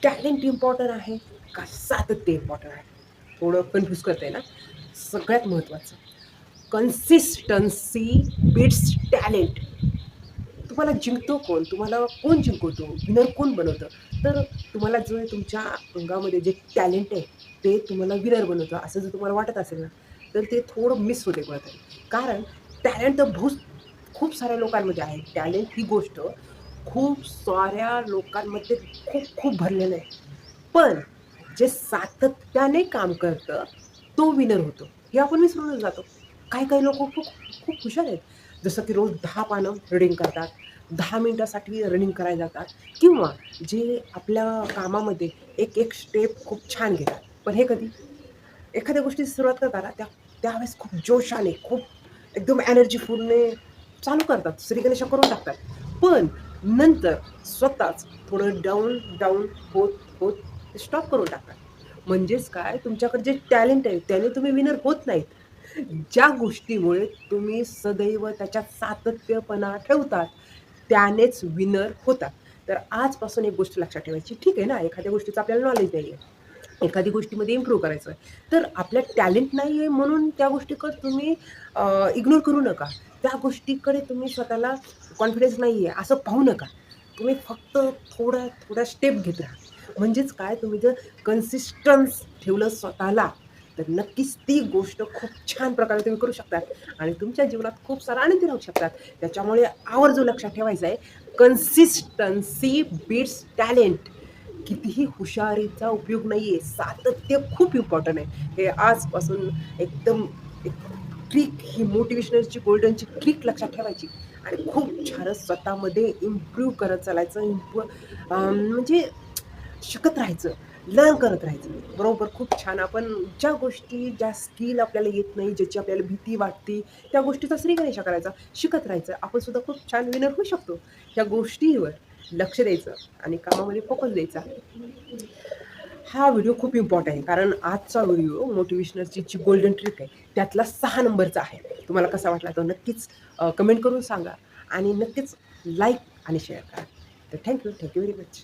Talent important आहे का सातत्य इम्पॉर्टंट आहे? थोडं कन्फ्यूज करतंय ना? सगळ्यात महत्त्वाचं कन्सिस्टन्सी बीट्स टॅलेंट. तुम्हाला जिंकतो कोण? तुम्हाला कोण जिंकवतो? विनर कोण बनवतं? तर तुम्हाला जो तुमच्या अंगामध्ये जे टॅलेंट आहे, ते तुम्हाला विनर बनवतं असं जर तुम्हाला वाटत असेल ना, तर ते थोडं मिस होते कुठेतरी. कारण टॅलेंट तर खूप साऱ्या लोकांमध्ये आहे. टॅलेंट ही गोष्ट खूप साऱ्या लोकांमध्ये खूप खूप भरलेलं आहे. पण जे सातत्याने काम करतं, तो विनर होतो. हे आपण विसरूनच जातो. काही-काही लोकं खूप खूप हुशार आहेत. जसं की रोज 10 पानं रीडिंग करतात, 10 मिनिटासाठी रनिंग करायला जातात किंवा जे आपल्या कामामध्ये एक-एक स्टेप खूप छान घेतात. पण हे कधी? एखाद्या गोष्टीची सुरुवात करतात ना, त्यावेळेस खूप जोशाने, खूप एकदम एनर्जीफुलने चालू करतात. श्रीगणेशा करून टाकतात. पण नंतर स्वतःच थोडं डाऊन, डाऊन होत, होत स्टॉप करून टाकतात. म्हणजेच काय तुमच्याकडे जे टॅलेंट आहे त्याने तुम्ही विनर होत नाहीत. ज्या गोष्टीमुळे तुम्ही सदैव त्याच्यात सातत्यपणा ठेवतात, त्यानेच विनर होतात. तर आजपासून एक गोष्ट लक्षात ठेवायची, ठीक आहे ना, एखाद्या गोष्टीचं आपल्याला नॉलेज नाहीये. एखादी गोष्टीमध्ये इम्प्रूव्ह करायचं आहे. तर आपल्यात टॅलेंट नाही आहे म्हणून त्या गोष्टीकडे तुम्ही इग्नोर करू नका. त्या गोष्टीकडे तुम्ही स्वतःला कॉन्फिडन्स नाही आहे असं पाहू नका. तुम्ही फक्त थोड्या स्टेप घेत राहा. म्हणजेच काय तुम्ही जर कन्सिस्टन्स ठेवलं स्वतःला, तर नक्कीच ती गोष्ट खूप छान प्रकारे तुम्ही करू शकतात आणि तुमच्या जीवनात खूप सारा आनंदी राहू शकतात. त्याच्यामुळे आवर्जून लक्षात ठेवायचं आहे, कन्सिस्टन्सी बीट्स टॅलेंट. कितीही हुशारीचा उपयोग नाहीये. सातत्य खूप इम्पॉर्टंट आहे. हे आजपासून एकदम एक ट्रिक ही मोटिव्हेशनलची गोल्डनची ट्रिक लक्षात ठेवायची आणि खूप छान स्वतःमध्ये इम्प्रूव्ह करत चालायचं. म्हणजे शिकत राहायचं, लर्न करत राहायचं. बरोबर, खूप छान. आपण ज्या गोष्टी, ज्या स्किल आपल्याला येत नाही, ज्याची आपल्याला भीती वाटते, त्या गोष्टीचा श्रीगणेशा करायचा, शिकत राहायचं. आपण सुद्धा खूप छान विनर होऊ शकतो. त्या गोष्टीवर लक्ष द्यायचं आणि कामामध्ये फोकस द्यायचा. हा व्हिडिओ खूप इम्पॉर्टंट आहे. कारण आजचा व्हिडिओ मोटिव्हेशनलची जी गोल्डन ट्रिक आहे, त्यातला 6 नंबरचा आहे. तुम्हाला कसा वाटला तो नक्कीच कमेंट करून सांगा आणि नक्कीच लाईक आणि शेअर करा. तर थँक यू व्हेरी मच.